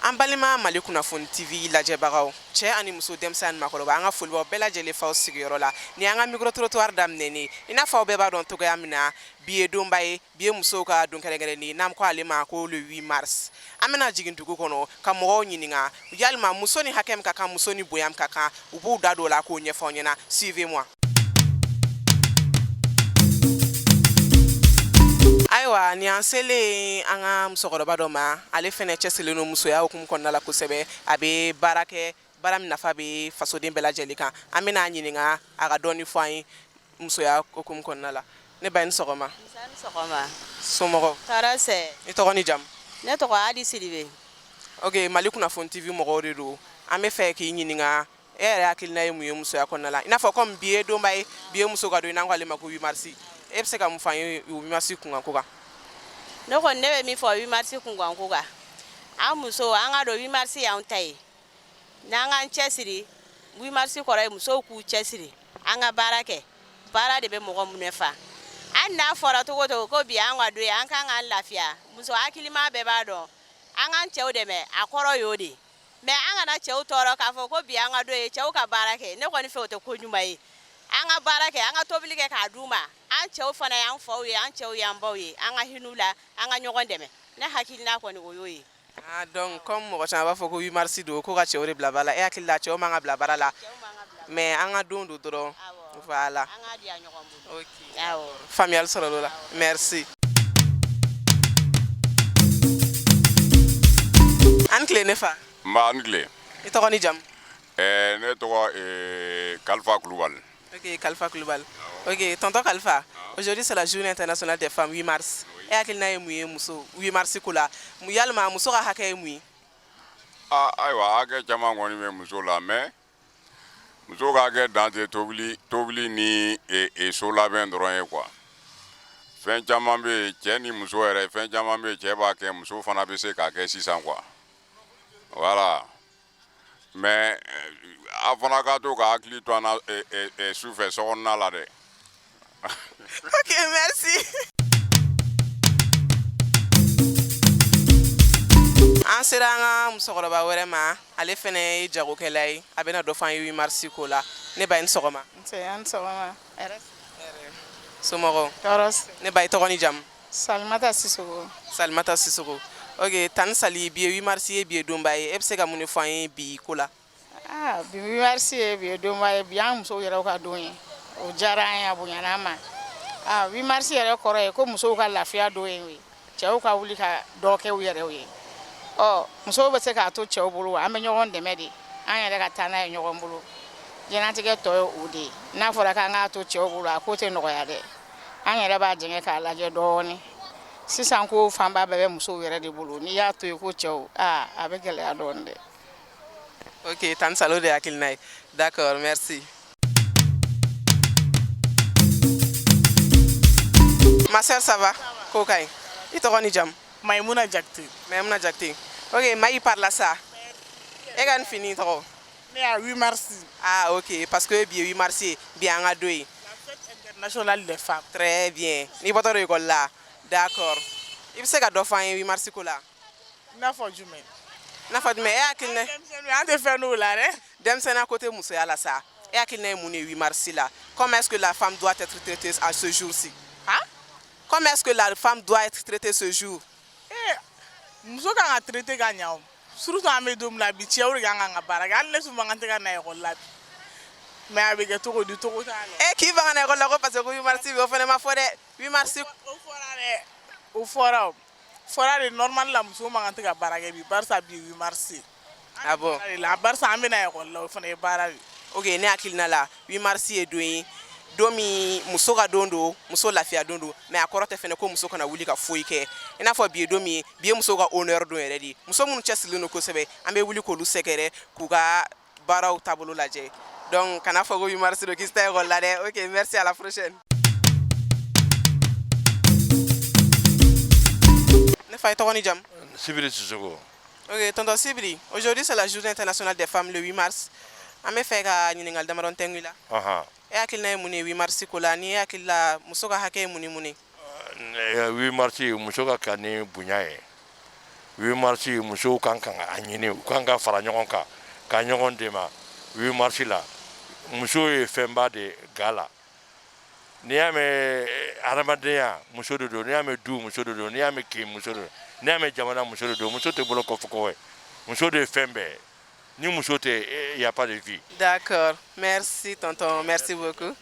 An balima Mali kunnafoni TV lajɛbagaw cɛ ani muso denmisɛnnin makɔrɔba an ka folibaw bɛɛ lajɛlen faw sigiyɔrɔ la ni an ka micro trottoir daminɛni i n'a fɔ aw bɛɛ b'a dɔn togoya min na bi ye donba ye bi ye musow ka don kɛrɛnkɛrɛnni n'an ko ale ma ko le 8 mars an bɛna jigin dugu kɔnɔ ka mɔgɔw ɲininka yalima muso ni hakɛ min ka kan muso ni bonya min ka kan u b'u da don la k'o ɲɛfɔ ɲɛna suivez moi. Ayiwa ni an selen an ka musokɔrɔba dɔ ma ale fɛnɛ cɛsirilen no musoya hukumu kɔnɔna la kosɛbɛ a bɛ baara kɛ baara min nafa bɛ fasoden bɛɛ lajɛlen kan an bɛna ɲininka a ka dɔɔni fɔ an ye musoya hukumu kɔnɔna la ne ba ni sɔgɔma somɔgɔw Tɔɔrɔ sɛ i tɔgɔ ni jamu ne tɔgɔ Adi Sidibe. ok Mali kunnafoni TV mɔgɔw de don an bɛ fɛ k'i ɲininka e yɛrɛ hakilina ye mun ye musoya kɔnɔna la i n'a fɔ comme bi ye donba ye bi ye muso ka don n'an ko ale ma ko 8 mars e bɛ se ka mun fɔ an ye 8 mars kunkanko kan. Ne kɔni ne bɛ min fɔ 8 mars kunkanko kan an muso an ka dɔn 8 mars y'anw ta ye n'an k'an cɛsiri 8 mars kɔrɔ ye musow k'u cɛsiri an ka baara kɛ baara de bɛ mɔgɔ minɛ fa an n'a fɔra cogo o cogo ko bi an ka don ye an kan k'an lafiya muso hakilima bɛɛ b'a dɔn an k'an cɛw dɛmɛ a kɔrɔ y'o de mais an kana cɛw tɔɔrɔ k'a fɔ ko bi an ka don ye cɛw ka baara kɛ ne kɔni fɛ o tɛ ko ɲuman ye an ka baara kɛ an ka tobili kɛ k'a d'u ma an cɛw fana y'an faw ye an cɛw y'an baw ye an ka hin'u la an ka ɲɔgɔn dɛmɛ ne hakilina kɔni o y'o ye. Donc comme mɔgɔ caman b'a fɔ ko 8 mars don ko ka cɛw de bila baara la e hakili la cɛw man ka bila baara la mais an ka don do dɔrɔn voilà an ka di a ɲɔgɔn bolo. ok awɔ faamuyali sɔrɔla o la merci. an tile ne fa An tile. i tɔgɔ ni jamu. Ne tɔgɔ Kalifa Kulubali. Ok, Kalifa Kulubali. Ok, tonton Kalifa, aujourd'hui c'est la journée internationale des femmes 8 mars. E hakilina ye mun ye muso 8 mars ko la yalima muso ka hakɛ ye mun ye. Ayiwa hakɛ caman kɔni bɛ muso la mais muso ka hakɛ dan tɛ tobili ni so labɛn dɔrɔn ye quoi. Fɛn caman bɛ yen cɛ ni muso yɛrɛ fɛn caman bɛ yen cɛ b'a kɛ muso fana bɛ se k'a kɛ sisan quoi. Voilà. Mais a fana ka to ka hakili to an na sufɛ sokɔnɔna la dɛ. Ok, merci. An sera an ka musokɔrɔba wɛrɛ ma ale fɛnɛ ye jagokɛla ye a bɛna dɔ fɔ an ye 8 mars ko la ne ba i ni sɔgɔma. An sɔgɔma. Somɔgɔw Tɔɔrɔ ne ba i tɔgɔ ni jamu. Salimata Sisoko. Salimata Sisoko. Ok, Tani Sali bi ye 8 mars ye bi ye donba ye e bɛ se ka mun de fɔ an ye bi ko la. Bi 8 mars ye bi ye donba ye bi an musow yɛrɛ ka don ye o diyara an ye a bonyana an ma 8 mars yɛrɛ kɔrɔ ye ko musow ka lafiya don ye o ye cɛw ka wuli ka dɔ kɛ u yɛrɛ ye musow bɛ se k'a to cɛw bolo an bɛ ɲɔgɔn dɛmɛ de an yɛrɛ ka taa n'a ye ɲɔgɔn bolo diɲɛlatigɛ tɔ ye o de ye n'a fɔra k'an k'a to cɛw bolo a ko tɛ nɔgɔya dɛ an yɛrɛ b'a jɛngɛ k'a lajɛ dɔɔni sisan ko fanba bɛɛ bɛ musow yɛrɛ de bolo n'i y'a to yen ko cɛw a bɛ gɛlɛya dɔɔni dɛ. Ok, Tani Salo de hakilina ye d'accord merci. Ma sœur ça va ko ka ɲi i tɔgɔ ni jamu. Maïmouna Jakite. Maïmouna Jakite. Ok, Maï parle ça. E ka nin fini tɔgɔ. Ne y'a 8 mars. Ah ok, parce que bi 8 mars ye bi an ka don ye. La fête internationale des femmes. Très bien. N'i bɔtɔ don école la d'accord. I bɛ se ka dɔ fɔ an ye 8 mars ko la. I n'a fɔ jumɛn. I n'a fɔ jumɛn e hakilina. Denmisɛnninw an tɛ fɛn n'o la dɛ. Denmisɛnninya côté musoya la sa e hakilina ye mun ye 8 mars la comment est-ce que la femme doit être traitée à ce jour-ci. Hein? Comment est-ce que la femme doit être traitée ce jour. Muso kan ka traité ka ɲa o surtout an bɛ don min na bi cɛw de kan ka baara kɛ hali ne tun man kan tɛ ka na ekɔli la bi mais a bɛ kɛ cogo di cogo t'a la. K'i ban ka na ekɔli la ko parce que 8 mars bɛ o fana ma fɔ dɛ 8 mars. o fɔra dɛ o fɔra de normal la muso man kan tɛ ka baara kɛ bi barisa bi 8 mars. Ah bon. Barisa an bɛ na ekɔli la o fana ye baara de. Ok ne hakilina la 8 mars ye don ye don min muso ka don don muso lafiya don don mais a kɔrɔ tɛ fɛnɛ ko muso kana wuli ka foyi kɛ i n'a fɔ bi ye don min bi ye muso ka honneur don yɛrɛ de muso minnu cɛsirilen don kosɛbɛ an bɛ wuli k'olu sɛgɛrɛ k'u ka baaraw taabolo lajɛ donc kana fɔ ko 8 mars don k'i tɛ ekɔli la dɛ ok merci à la prochaine. Ne fa i tɔgɔ ni jamu. Sibiri Sisoko. Ok tonton Sibiri aujourd'hui c'est la journée internationale des femmes le 8 mars an bɛ fɛ ka ɲininkali damadɔ tɛngu i la. E hakilina ye mun ye 8 mars ko la ni hakili la muso ka hakɛ ye mun ni mun ye. 8 mars muso ka kan ni bonya ye 8 mars musow kan ka a ɲini u kan ka fara ɲɔgɔn kan ka ɲɔgɔn dɛmɛ 8 mars la muso ye fɛnba de ga la n'i y'a mɛn adamadenya muso de don n'i y'a mɛn du muso de don n'i y'a mɛn kin muso de don n'i y'a mɛn jamana muso de don muso tɛ bolo kɔfɛ kɔfɛ muso de ye fɛn bɛɛ ni muso tɛ y a pas de vie. D'accord, merci tonton, merci beaucoup.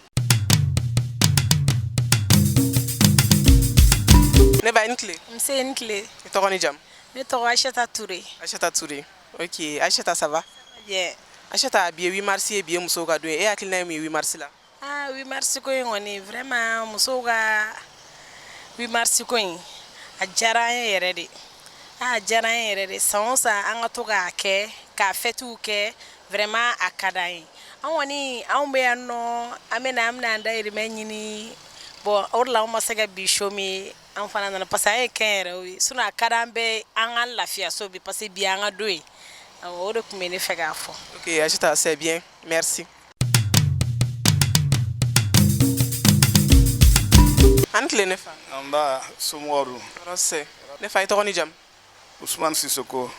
Ne ba une clé. C'est une clé. Et toi, on est jam. Je t'aurai Acheta Touré. Acheta Touré. Ok, Acheta, ça va? Yeah. Acheta, bien 8 mars et bien muso ga doué. Et à quel nom 8 mars là? Ah, 8 mars ko on est vraiment muso ga 8 mars ko a jara yɛrɛ de. A jara yɛrɛ de. San san an ka to k'a kɛ, k'a fêtu kɛ, vraiment a ka d'an ye. An kɔni anw bɛ yan nɔ, an bɛna an dayirimɛ ɲini. Bon, o de la an ma se ka bi show min an fana nana parce que an ye kɛn yɛrɛ ye. Sinon a ka d'an bɛɛ an ka lafiya so bi parce que bi an ka don ye. O de tun bɛ ne fɛ k'a fɔ. Ok, Acheta, c'est bien. Merci. An clé ne fa. Amba Somoru. Rosé. Ne fa, et toi, on est jam. Ousmane Sissoko.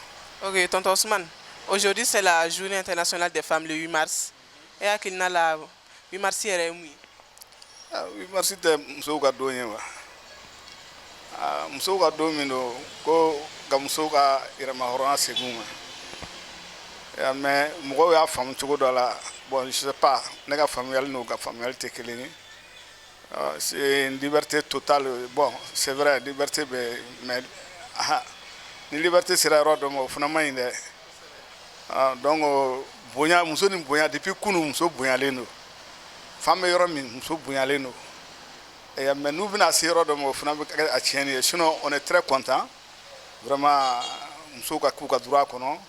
Ok, tonton Ousmane. Aujourd'hui, c'est la journée internationale des femmes, le 8 mars. Et à quel nom la 8 mars, il y a 8 mars, c'est muso ka don ye wa. Muso ka don min do ko ka muso ka yɛrɛma hɔrɔnya segin ma. Mais mɔgɔw y'a faamu cogo dɔ la. Bon, je sais pas, ne ka faamuyali n'o ka faamuyali tɛ kelen ye. C'est une liberté totale. Bon, c'est vrai, liberté, mais ni liberté sera yɔrɔ dɔ ma o fana ma ɲi dɛ. Donc, bonya, muso ni bonya, depuis kunu muso bonyalen do. Femme bɛ yɔrɔ min muso bonyalen do. Mais n'u bɛna se yɔrɔ dɔ ma o fana bɛ kɛ a tiɲɛni ye. Sinon, on est très content. Vraiment, muso ka k'u ka droit kɔnɔ.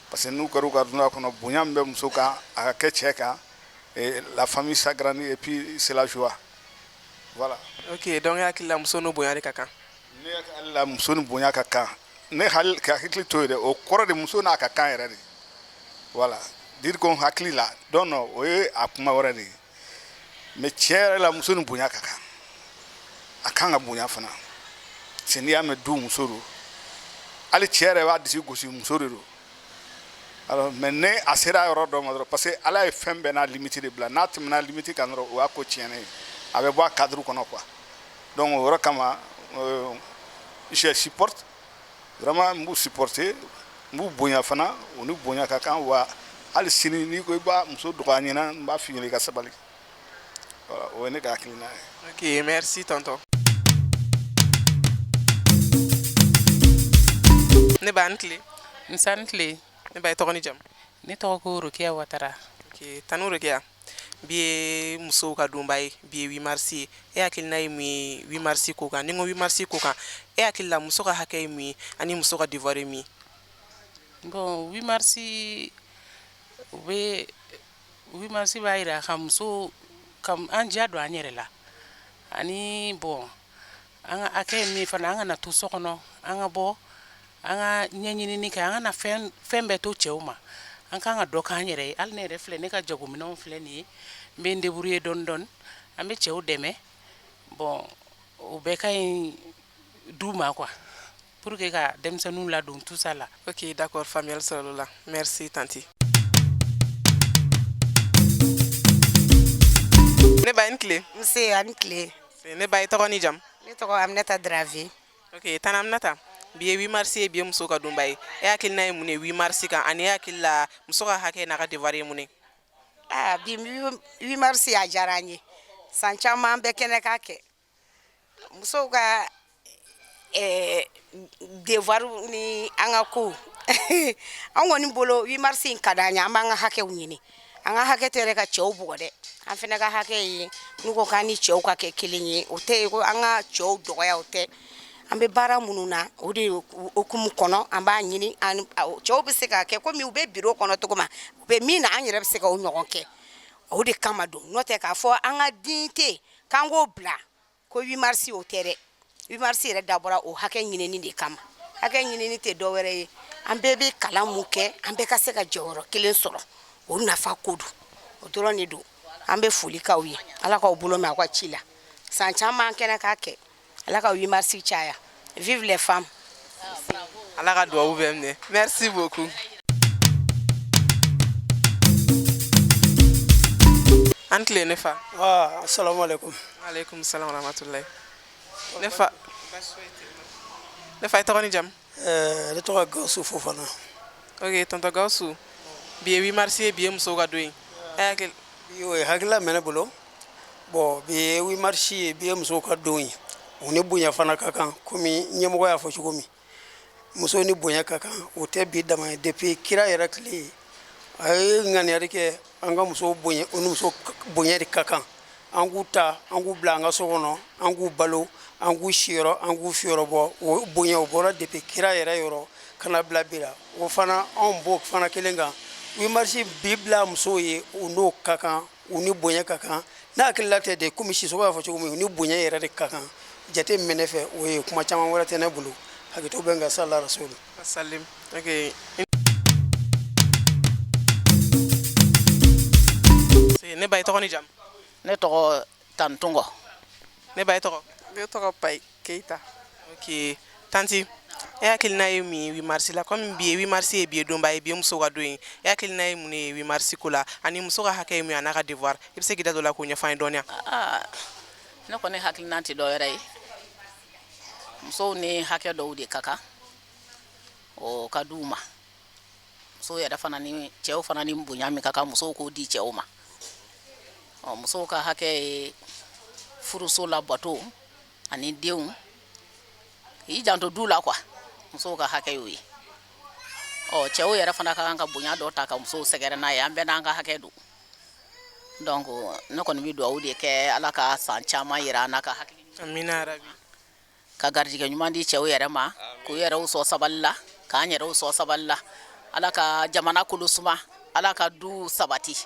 Parce que n'u kɛr'u ka droit kɔnɔ, bonya min bɛ muso kan, a ka kɛ cɛ kan. Et la famille s'agrandit et puis c'est la joie. Voilà. Ok, donc il y a muso no bonya de kaka. Ne la muso ni bonya ka kan. Ne hakili to ye dɛ, o kɔrɔ de muso n'a ka kan yɛrɛ de. Voilà. Dire qu'on hakili la, donc non, o ye a kuma wɛrɛ de ye. Mais cɛ yɛrɛ la muso ni bonya ka kan. A kan ka bonya fana. C'est n'i y'a mɛn du muso do. Hali cɛ yɛrɛ b'a disi gosi muso de do. Alors, mais ne a sera yɔrɔ dɔ ma dɔrɔn parce que Ala ye fɛn bɛɛ n'a limite de bila. N'a tɛmɛna limite kan dɔrɔn o y'a ko tiɲɛnen ye. A bɛ bɔ a cadre kɔnɔ quoi. Donc o yɔrɔ kama je supporte vraiment n b'u supporter n b'u bonya fana o ni bonya ka kan wa hali sini n'i ko i b'a muso dɔgɔya ɲɛna n b'a f'i ɲɛna i ka sabali. Voilà, o ye ne ka hakilina ye. Ok, merci tonton. Ne ba an clé. Nsan tile Ne ba tɔgɔ ni jam. ne tɔgɔ ko Rokiya Watara. Ok, tanu Rokiya. Bi ye musow ka donba ye, bi ye 8 mars ye. E hakilina ye mun ye 8 mars ko kan? Ni n ko 8 mars ko kan, e hakili la muso ka hakɛ ye mun ye ani muso ka devoir ye mun ye? Bon 8 mars u bɛ 8 mars b'a yira ka muso ka an diya don an yɛrɛ la ani bon an ka hakɛ ye min fana an kana to so kɔnɔ an ka bɔ an ka ɲɛɲinini kɛ an kana fɛn bɛɛ to cɛw ma an kan ka dɔ k'an yɛrɛ ye hali ne yɛrɛ filɛ ne ka jagominɛnw filɛ nin ye n bɛ n débrouiller dɔɔni dɔɔni an bɛ cɛw dɛmɛ bon o bɛɛ ka ɲi du ma quoi pour que ka denmisɛnninw ladon tout ça là. Ok, d'accord, faamuyali sɔrɔ o la. Merci tanti. Ne ba une clé. Nse ani tile. Ne ba tɔgɔ ni jam. Ne tɔgɔ Aminata Drave. Ok, tana Aminata. Bi ye 8 mars ye, bi ye muso ka donba ye. E hakilina ye mun ye 8 mars kan ani e hakili la muso ka hakɛ n'a ka devoir ye mun ye? Ah, bi 8 mars a diyara an ye. San caman an bɛ kɛnɛ k'a kɛ. Musow ka devoir ni an ka ko. An kɔni bolo 8 mars in ka d'an ye, an b'an ka hakɛw ɲini. An ka hakɛ tɛ yɛrɛ ka cɛw bugɔ dɛ. An fana ka hakɛ ye n'u ko k'an ni cɛw ka kɛ kelen ye. O tɛ ko an ka cɛw dɔgɔya o tɛ. An bɛ baara minnu na o de okumu kɔnɔ an b'a ɲini cɛw bɛ se k'a kɛ komi u bɛ bureau kɔnɔ cogo min u bɛ min na an yɛrɛ bɛ se k'o ɲɔgɔn kɛ o de kama don n'o tɛ k'a fɔ an ka dignité k'an k'o bila ko 8 mars o tɛ dɛ 8 mars yɛrɛ dabɔra o hakɛ ɲinini de kama hakɛ ɲinini tɛ dɔ wɛrɛ ye an bɛɛ bɛ kalan mun kɛ an bɛɛ ka se ka jɔyɔrɔ kelen sɔrɔ o nafa ko don o dɔrɔn de don an bɛ foli k'aw ye ala k'aw bolo mɛn aw ka ci la san caman kɛnɛ k'a kɛ ala ka 8 mars caya. Vive les femmes. ala ka duwawu bɛ minɛ merci beaucoup an tile ne fa assalamu alaikum alaikum salam wa rahmatullahi ne fa i tɔgɔ ni jamu ne tɔgɔ Gawusu Fofana ok tonton Gawusu bi ye 8 mars ye bi ye musow ka don ye o ye hakilila mɛ ne bolo bon bi ye 8 mars ye bi ye musow ka don ye o ni bonya fana ka kan komi ɲɛmɔgɔ y'a fɔ cogo min muso ni bonya ka kan o tɛ bi dama ye depuis kira yɛrɛ tile a ye ŋaniyari kɛ an ka muso bonya o ni muso bonya de ka kan an k'u ta an k'u bila an ka so kɔnɔ an k'u balo an k'u siyɔrɔ an k'u fiyɔrɔ bɔ o bonya o bɔra depuis kira yɛrɛ yɔrɔ kana bila bi la o fana anw b'o fana kelen kan 8 mars bi bila musow ye o n'o ka kan u ni bonya ka kan n'a hakilila tɛ de komi sisogo y'a fɔ cogo min u ni bonya yɛrɛ de ka kan jate min bɛ ne fɛ o ye kuma caman wɛrɛ tɛ ne bolo hakɛto bɛ n kan sallallahu alaihi wasallam salim ok ne ba i tɔgɔ ni jamu ne tɔgɔ Tantungo ne ba i tɔgɔ Ne tɔgɔ Payi Keita. ok tanti e hakilina ye mun ye 8 mars la comme bi ye 8 mars ye bi ye donba ye bi ye muso ka don ye e hakilina ye mun ye 8 mars ko la ani muso ka hakɛ ye mun ye a n'a ka devoir i bɛ se k'i da don o la k'o ɲɛfɔ an ye dɔɔni ne kɔni hakilina tɛ dɔ wɛrɛ ye musow ni hakɛ dɔw de ka kan o ka d'u ma musow yɛrɛ fana ni cɛw fana ni bonya min ka kan musow k'o di cɛw ma musow ka hakɛ ye furuso labato ani denw k'i janto du la quoi musow ka hakɛ y'o ye cɛw yɛrɛ fana ka kan ka bonya dɔ ta ka musow sɛgɛrɛ n'a ye an bɛɛ n'an ka hakɛ don donc ne kɔni bɛ duwawu de kɛ ala ka san caman yira an na ka hakili amina rabi ka garijɛgɛ ɲuman di cɛw yɛrɛ ma k'u yɛrɛw sɔn sabali la k'an yɛrɛw sɔn sabali la ala ka jamana kolo suma ala ka du sabati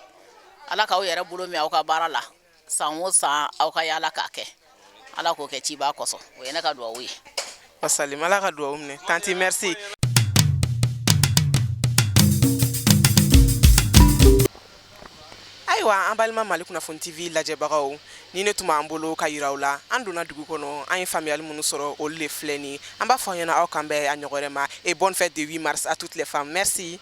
ala k'aw yɛrɛ bolo mɛn aw ka baara la san o san aw ka yaala k'a kɛ ala k'o kɛ ciba kɔsɔn o ye ne ka duwawu ye wasalim ala ka duwawu minɛ tanti merci ayiwa an balima mali kunnafoni tv lajɛbagaw ni ne tuma an bolo ka yiraw la an donna dugu kɔnɔ an ye faamuyali minnu sɔrɔ olu le filɛ ni an b'a fɔ an ɲɛna aw kan bɛɛ a ɲɔgɔn wɛrɛ ma et bonne fête de 8 mars à toutes les femmes merci